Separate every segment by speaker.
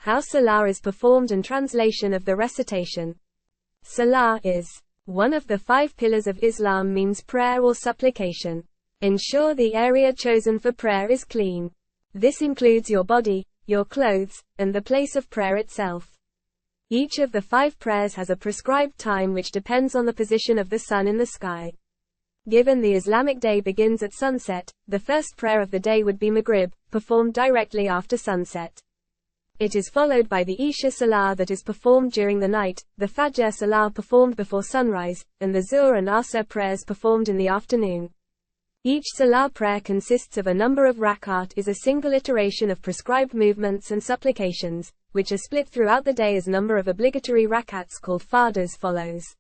Speaker 1: How Salah is performed and translation of the recitation. Salah is one of the 5 pillars of Islam, means prayer or supplication. Ensure the area chosen for prayer is clean. This includes your body, your clothes, and the place of prayer itself. Each of the 5 prayers has a prescribed time which depends on the position of the sun in the sky. Given the Islamic day begins at sunset, the first prayer of the day would be Maghrib, performed directly after sunset. It is followed by the Isha Salah that is performed during the night, the Fajr Salah performed before sunrise, and the Zuhr and Asr prayers performed in the afternoon. Each Salah prayer consists of a number of rakat, is a single iteration of prescribed movements and supplications, which are split throughout the day as number of obligatory rakats called fard as follows.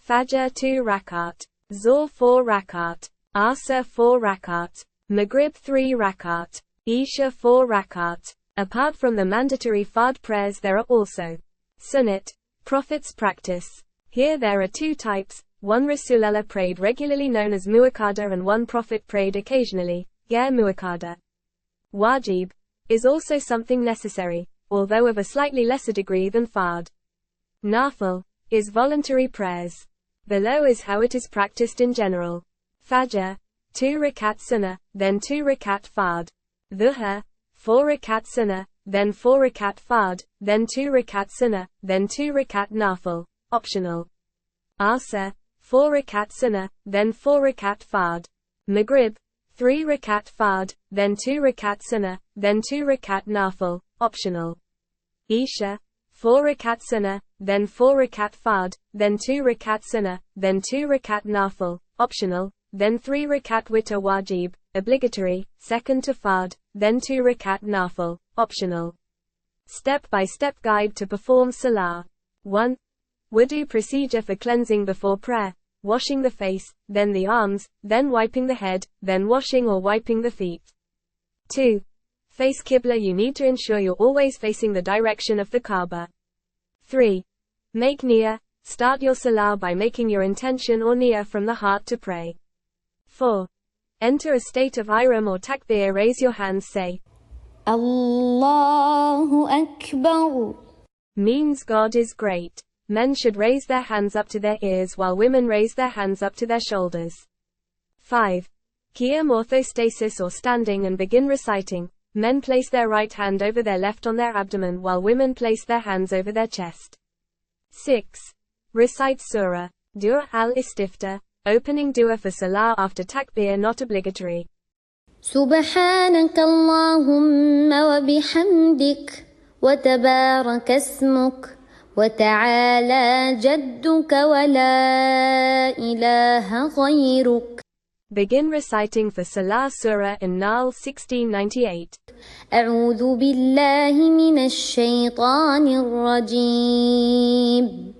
Speaker 1: Fajr 2 rakat, Zuhr 4 rakat, Asr 4 rakat, Maghrib 3 rakat, Isha 4 rakat. Apart from the mandatory fard prayers, there are also sunnat, Prophet's practice. Here there are 2 types, one Rasulullah prayed regularly known as muakkada and one Prophet prayed occasionally, ghair muakkada. Wajib is also something necessary, although of a slightly lesser degree than fard. Nafil is voluntary prayers. Below is how it is practiced in general. Fajr 2 rakat sunnah, then 2 rakat fard. Dhuhr 4 rakat sunnah, then 4 rakat fard, then 2 rakat sunnah, then 2 rakat nafil, optional. Asr 4 rakat sunnah, then 4 rakat fard. Maghrib 3 rakat fard, then 2 rakat sunnah, then 2 rakat nafil, optional. Isha 4 rakat sunnah, then 4 rakat fard, then 2 rakat sunnah, then 2 rakat nafil, optional, then 3 rakat witr wajib, obligatory, second to fard, then 2 rakat nafil, optional. Step-by-step guide to perform Salah. 1. Wudu procedure for cleansing before prayer, washing the face, then the arms, then wiping the head, then washing or wiping the feet. 2. Face Qibla. You need to ensure you're always facing the direction of the Kaaba. 3. Make niyyah. Start your Salah by making your intention or niyyah from the heart to pray. 4. Enter a state of ihram or takbir. Raise your hands, say
Speaker 2: Allahu Akbar.
Speaker 1: Means God is great. Men should raise their hands up to their ears while women raise their hands up to their shoulders. 5. Qiyam orthostasis or standing and begin reciting. Men place their right hand over their left on their abdomen while women place their hands over their chest. 6. Recite Surah. Dua al-Istiftah. Opening dua for Salah after takbir, not obligatory.
Speaker 2: سبحانك اللهم وبحمدك وتبارك اسمك وتعالى جدك ولا إله غيرك.
Speaker 1: Begin reciting for Salah Surah in Nahl 1698.
Speaker 2: أعوذ بالله من الشيطان الرجيم.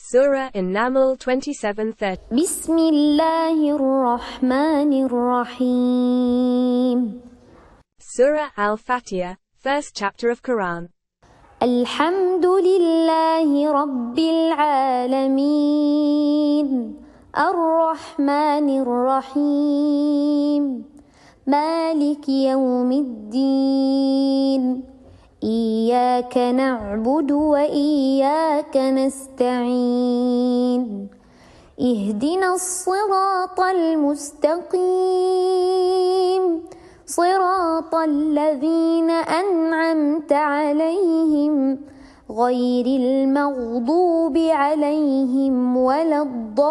Speaker 1: Surah in Naml 27:30.
Speaker 2: بسم الله الرحمن الرحيم.
Speaker 1: Surah Al-Fatiha, first chapter of Quran.
Speaker 2: الحمد لله رب العالمين الرحمن الرحيم مالك يوم الدين إياك نعبد وإياك نستعين اهدنا الصراط المستقيم صراط الذين أنعمت عليهم غير المغضوب عليهم ولا الضالين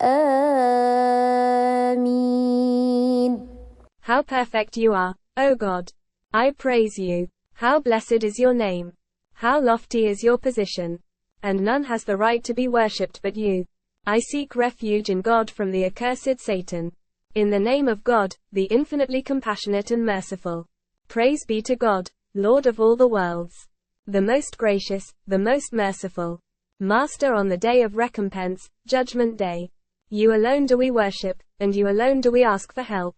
Speaker 2: آمين.
Speaker 1: How perfect you are, O God! I praise you. How blessed is your name. How lofty is your position. And none has the right to be worshipped but you. I seek refuge in God from the accursed Satan. In the name of God, the infinitely compassionate and merciful. Praise be to God, Lord of all the worlds. The most gracious, the most merciful. Master on the day of recompense, Judgment Day. You alone do we worship, and you alone do we ask for help.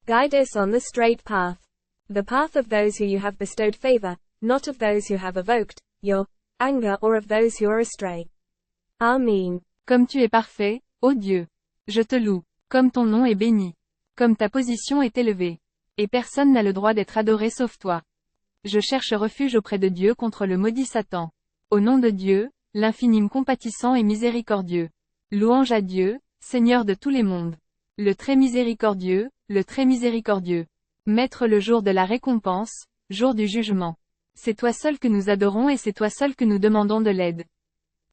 Speaker 1: Guide us on the straight path. The path of those who you have bestowed favor, not of those who have evoked your anger or of those who are astray. Amen.
Speaker 3: Comme tu es parfait, ô Dieu. Je te loue. Comme ton nom est béni. Comme ta position est élevée. Et personne n'a le droit d'être adoré sauf toi. Je cherche refuge auprès de Dieu contre le maudit Satan. Au nom de Dieu, l'infinime compatissant et miséricordieux. Louange à Dieu, Seigneur de tous les mondes. Le très miséricordieux, le très miséricordieux. Maître le jour de la récompense, jour du jugement. C'est toi seul que nous adorons et c'est toi seul que nous demandons de l'aide.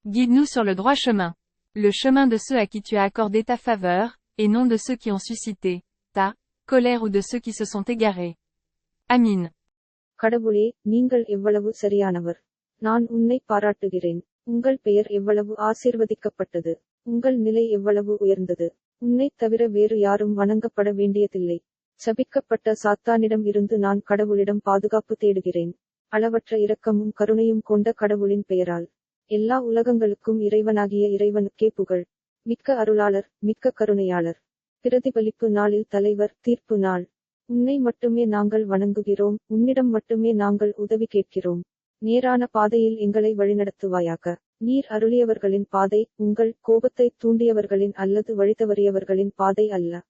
Speaker 3: Guide-nous sur le droit chemin. Le chemin de ceux à qui tu as accordé ta faveur, et non de ceux qui ont suscité ta colère ou de ceux qui se sont égarés. Amin.
Speaker 4: கடவுளே, நீங்கள் எவ்வளவு சரியானவர். நான் உன்னை பாராட்டுகிறேன். உங்கள் பெயர் எவ்வளவு ஆசீர்வதிக்கப்பட்டது. உங்கள் நிலை எவ்வளவு உயர்ந்தது. உன்னைத் தவிர வேறு யாரும் வணங்கப்பட வேண்டியதில்லை. சபிக்கப்பட்ட சாத்தானிடம் இருந்து நான் கடவுளிடம் பாதுகாப்பு தேடுகிறேன். அளவற்ற இரக்கமும் கருணையும் கொண்ட கடவுளின் பெயரால். எல்லா உலகங்களுக்கும் இறைவனாகிய இறைவனுக்கே புகழ். மிக்க அருளாளர், மிக்க கருணையாளர். பிரதிபலிப்பு நாளில் தலைவர், தீர்ப்பு நாள். உன்னை மட்டுமே நாங்கள் வணங்குகிறோம், உன்னிடம் மட்டுமே நாங்கள் உதவி கேட்கிறோம். நேரான பாதையில் எங்களை வழிநடத்துவாயாக. நீர் அருளியவர்களின் பாதை, உங்கள் கோபத்தை தூண்டியவர்களின் அல்லது வழிதவறியவர்களின் பாதை அல்ல.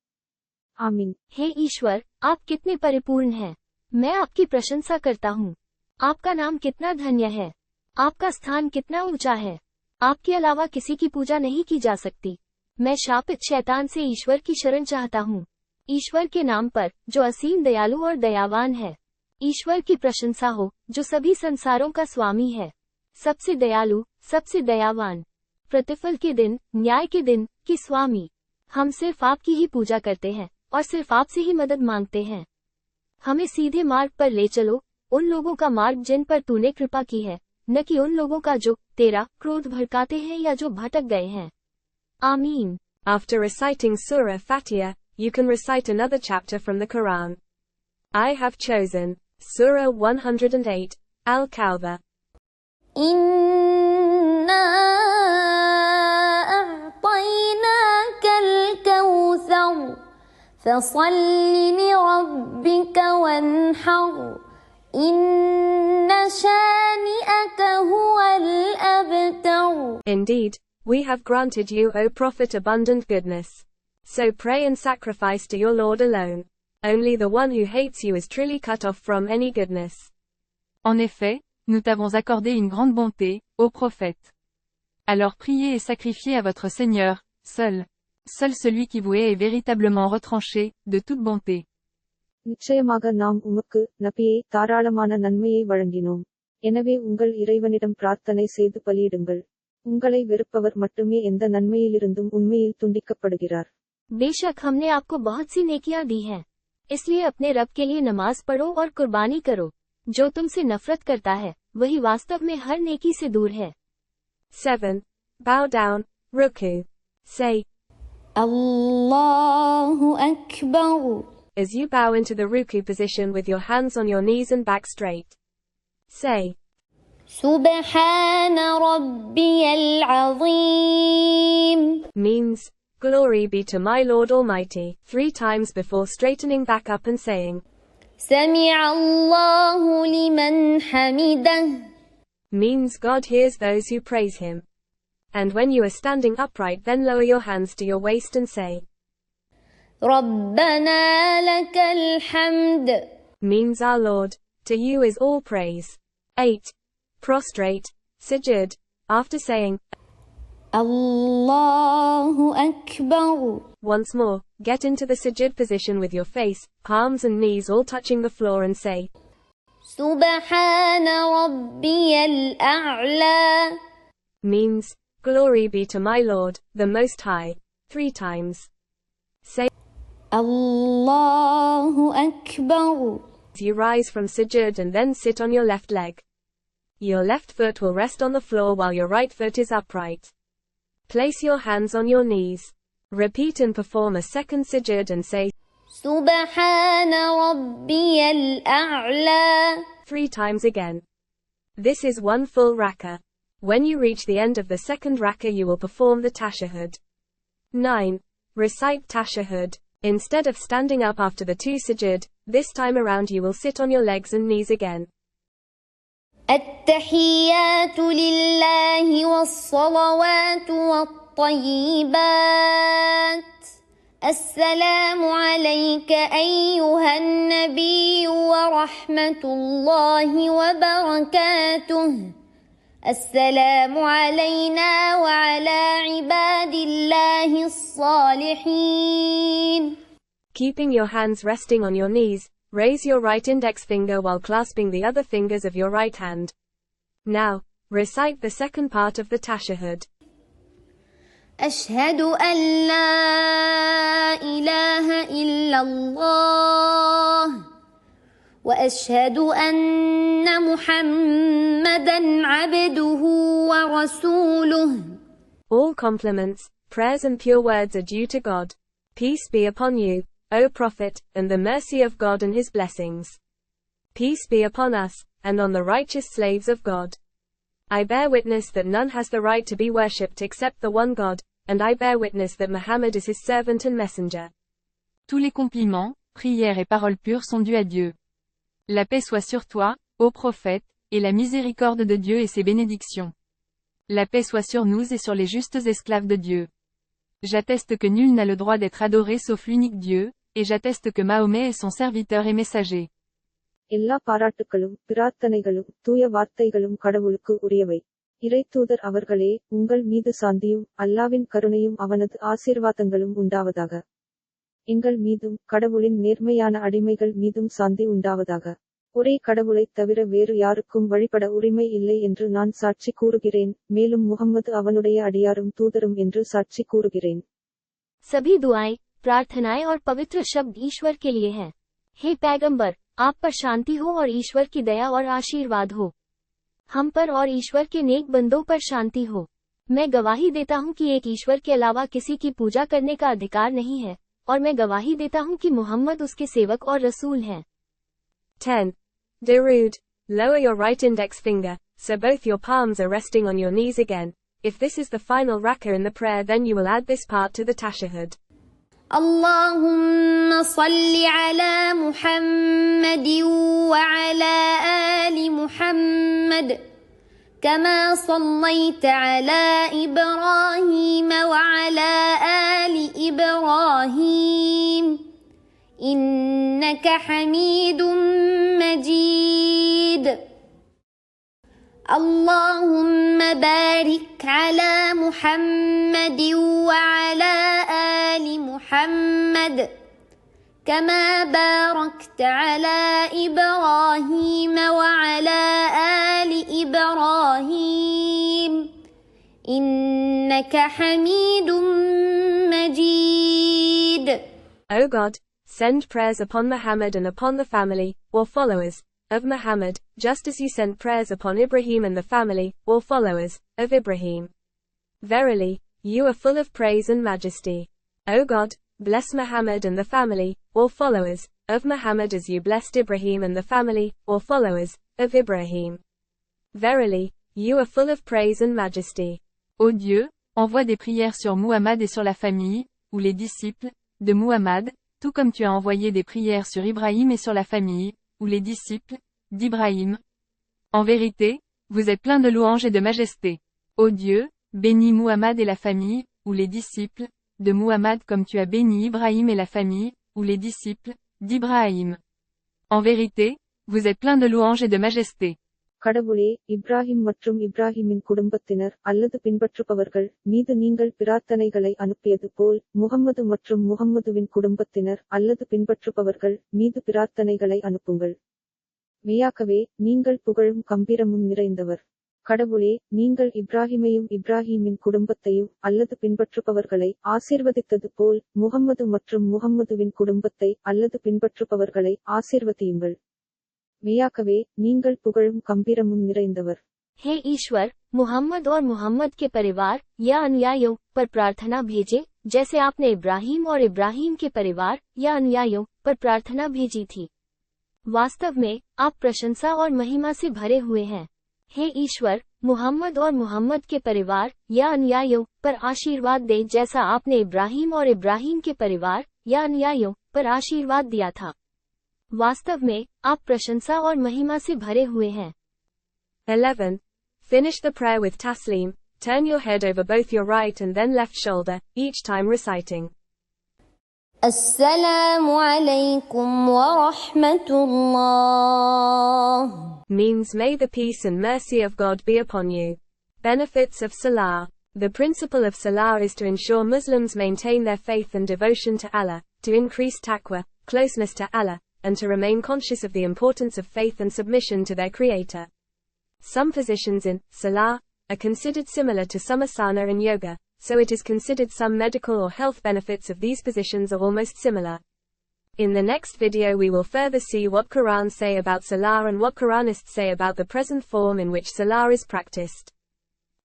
Speaker 4: आमीन।
Speaker 2: हे ईश्वर, आप कितने परिपूर्ण हैं। मैं आपकी प्रशंसा करता हूँ। आपका नाम कितना धन्य है। आपका स्थान कितना ऊंचा है। आपके अलावा किसी की पूजा नहीं की जा सकती। मैं शापित शैतान से ईश्वर की शरण चाहता हूँ। ईश्वर के नाम पर, जो असीम दयालु और दयावान है। ईश्वर की प्रशंसा हो, जो सभी संसारों का स्वामी है। सबसे दयालु, सबसे दयावान, प्रतिफल के दिन, न्याय के दिन की स्वामी। हम सिर्फ आपकी ही पूजा करते हैं और सिर्फ आपसे ही मदद मांगते हैं। हमें सीधे मार्ग पर ले चलो, उन लोगों का मार्ग जिन पर तूने कृपा की है, न कि उन लोगों का जो तेरा क्रोध भड़काते हैं या जो भटक गए हैं। आमीन।
Speaker 1: After reciting Surah Fatiha, you can recite another chapter from the Quran. I have chosen Surah 108, Al-Kawthar.
Speaker 2: إنا أعطيناك الكوثر فصل لربك وانحر إن شانئك هو الأبتر.
Speaker 1: Indeed, we have granted you, O Prophet, abundant goodness. So pray and sacrifice to your Lord alone. Only the one who hates you is truly cut off from any goodness.
Speaker 3: En effet, nous t'avons accordé une grande bonté, ô prophète. Alors priez et sacrifiez à votre Seigneur, seul. Seul celui qui vous est véritablement retranché, de toute bonté.
Speaker 4: நிச்சயமாக நாம் உமக்கு, நபியே, தாராளமான நன்மையை வழங்கினோம். எனவே உங்கள் இறைவனிடம் பிரார்த்தனை செய்து பலியிடுங்கள். உங்களை வெறுப்பவர் மட்டுமே எந்த நன்மையிலிருந்தும் உண்மையில் துண்டிக்கப்படுகிறார்.
Speaker 2: बेशक हमने आपको बहुत सी नेकियां दी हैं। इसलिए अपने रब के लिए नमाज पढ़ो और कुर्बानी करो। जो तुमसे नफरत करता है, वही वास्तव में हर नेकी से दूर है।
Speaker 1: 7. Bow down, Ruku. Say,
Speaker 2: Allahu Akbar.
Speaker 1: As you bow into the Ruku position with your hands on your knees and back straight. Say,
Speaker 2: Subhana Rabbiyal Azim.
Speaker 1: Means, Glory be to my Lord Almighty, 3 times before straightening back up and saying,
Speaker 2: Sami'a Allahu liman hamidah.
Speaker 1: Means God hears those who praise Him. And when you are standing upright, then lower your hands to your waist and say,
Speaker 2: Rabbana lakal hamd.
Speaker 1: Means our Lord, to you is all praise. 8. Prostrate, Sujud, after saying,
Speaker 2: Allahu Akbar.
Speaker 1: Once more, get into the sujud position with your face, palms and knees all touching the floor and say,
Speaker 2: Subhana Rabbiyal A'la.
Speaker 1: Means, Glory be to my Lord, the Most High, 3 times. Say,
Speaker 2: Allahu Akbar.
Speaker 1: as you rise from sujud and then sit on your left leg. Your left foot will rest on the floor while your right foot is upright. Place your hands on your knees. Repeat and perform a second sujud and say,
Speaker 2: Subhana Rabbiyal A'la.
Speaker 1: 3 times again. This is one full rak'ah. When you reach the end of the second rak'ah, you will perform the tashahhud. 9. Recite tashahhud. Instead of standing up after the 2 sujud, this time around you will sit on your legs and knees again.
Speaker 2: التحيات لله والصلوات والطيبات
Speaker 5: السلام عليك أيها النبي ورحمة الله وبركاته. السلام علينا وعلى عباد الله الصالحين.
Speaker 1: Keeping your hands resting on your knees, raise your right index finger while clasping the other fingers of your right hand. Now, recite the second part of the tashahhud.
Speaker 5: أشهد أن لا إله إلا الله وأشهد أن محمدًا عبده ورسوله.
Speaker 1: All compliments, prayers and pure words are due to God. Peace be upon you, O Prophet, and the mercy of God and His blessings. Peace be upon us, and on the righteous slaves of God. I bear witness that none has the right to be worshipped except the one God, and I bear witness that Muhammad is His servant and messenger.
Speaker 3: Tous les compliments, prières et paroles pures sont dus à Dieu. La paix soit sur toi, ô prophète, et la miséricorde de Dieu et ses bénédictions. La paix soit sur nous et sur les justes esclaves de Dieu. J'atteste que nul n'a le droit d'être adoré sauf l'unique Dieu, et j'atteste que Mahomet est son serviteur et messager.
Speaker 4: எல்லா பாராட்டுகளும் பிரார்த்தனைகளும் தூய வார்த்தைகளும் கடவுளுக்கு உரியவை. இறைத்தூதர் அவர்களே, உங்கள் மீது சாந்தியும் அல்லாவின் கருணையும் அவனது ஆசீர்வாதங்களும் உண்டாவதாக. எங்கள் மீதும் கடவுளின் நேர்மையான அடிமைகள் மீதும் சாந்தி உண்டாவதாக. ஒரே கடவுளைத் தவிர வேறு யாருக்கும் வழிபட உரிமை இல்லை என்று நான் சாட்சி கூறுகிறேன், மேலும் முஹம்மது அவனுடைய அடியாரும் தூதரும் என்று சாட்சி கூறுகிறேன்.
Speaker 2: सभी दुआएं, प्रार्थनाएं और पवित्र शब्द ईश्वर के लिए हैं। हे पैगंबर, आप पर शांति हो और ईश्वर की दया और आशीर्वाद हो। हम पर और ईश्वर के नेक बंदों पर शांति हो। मैं गवाही देता हूँ कि एक ईश्वर के अलावा किसी की पूजा करने का अधिकार नहीं है, और मैं गवाही देता हूँ कि मुहम्मद उसके सेवक और रसूल हैं।
Speaker 1: 10. Darood. Lower your right index finger, so both your palms are resting on your knees again. If this is the final rak'ah in the prayer, then you will add this part to the tashahhud.
Speaker 5: اللهم صل على محمد وعلى آل محمد كما صليت على إبراهيم وعلى آل إبراهيم إنك حميد مجيد. اللهم بارك على محمد وعلى آل محمد كما باركت على إبراهيم وعلى آل إبراهيم إنك حميد مجيد.
Speaker 1: O God, send prayers upon Muhammad and upon the family, or followers, of Muhammad, just as you sent prayers upon Ibrahim and the family, or followers, of Ibrahim. Verily, you are full of praise and majesty. O God, bless Muhammad and the family, or followers, of Muhammad as you blessed Ibrahim and the family, or followers, of Ibrahim. Verily, you are full of praise and majesty.
Speaker 3: Ô Dieu, envoie des prières sur Muhammad et sur la famille, ou les disciples, de Muhammad, tout comme tu as envoyé des prières sur Ibrahim et sur la famille, ou les disciples, d'Ibrahim. En vérité, vous êtes plein de louanges et de majesté. Ô Dieu, bénis Muhammad et la famille, ou les disciples, de Muhammad comme tu as béni Ibrahim et la famille, ou les disciples, d'Ibrahim. En vérité, vous êtes plein de louanges et de majesté.
Speaker 4: கடவுளே, இப்ராஹிம் மற்றும் இப்ராஹிமின் குடும்பத்தினர் அல்லது பின்பற்றுபவர்கள் மீது நீங்கள் பிரார்த்தனைகளை அனுப்பியது போல், முஹம்மது மற்றும் முஹம்மதுவின் குடும்பத்தினர் அல்லது பின்பற்றுபவர்கள் மீது பிரார்த்தனைகளை அனுப்புங்கள். மெய்யாகவே, நீங்கள் புகழும் கம்பீரமும் நிறைந்தவர். கடவுளே, நீங்கள் இப்ராஹிமையும் இப்ராஹிமின் குடும்பத்தையும் அல்லது பின்பற்றுபவர்களை ஆசீர்வதித்தது போல், முஹம்மது மற்றும் முஹம்மதுவின் குடும்பத்தை அல்லது பின்பற்றுபவர்களை ஆசீர்வதியுங்கள். மெய்யாகவே, நீங்கள் புகழும் கம்பீரமும் நிறைந்தவர்.
Speaker 2: हे ईश्वर, मुहम्मद और मुहम्मद के परिवार या अनुयायियों पर प्रार्थना भेजे, जैसे आपने इब्राहिम और इब्राहिम के परिवार या अनुयायियों पर प्रार्थना भेजी थी। वास्तव में, आप प्रशंसा और महिमा से भरे हुए हैं। हे ईश्वर, मुहम्मद और मुहम्मद के परिवार या अनुयायियों पर आशीर्वाद दे, जैसा आपने इब्राहिम और इब्राहिम के परिवार या अनुयायियों पर आशीर्वाद दिया था। वास्तव में, आप प्रशंसा और महिमा से भरे हुए हैं।
Speaker 1: 11. Finish the prayer with taslim, turn your head over both your right and then left shoulder, each time reciting.
Speaker 5: Assalamu alaikum wa rahmatullah
Speaker 1: means may the peace and mercy of God be upon you. Benefits of Salah. The principle of Salah is to ensure Muslims maintain their faith and devotion to Allah, to increase taqwa, closeness to Allah, and to remain conscious of the importance of faith and submission to their Creator. Some positions in Salah are considered similar to some asana and yoga, so it is considered some medical or health benefits of these positions are almost similar. In the next video we will further see what Quran say about Salah and what Quranists say about the present form in which Salah is practiced.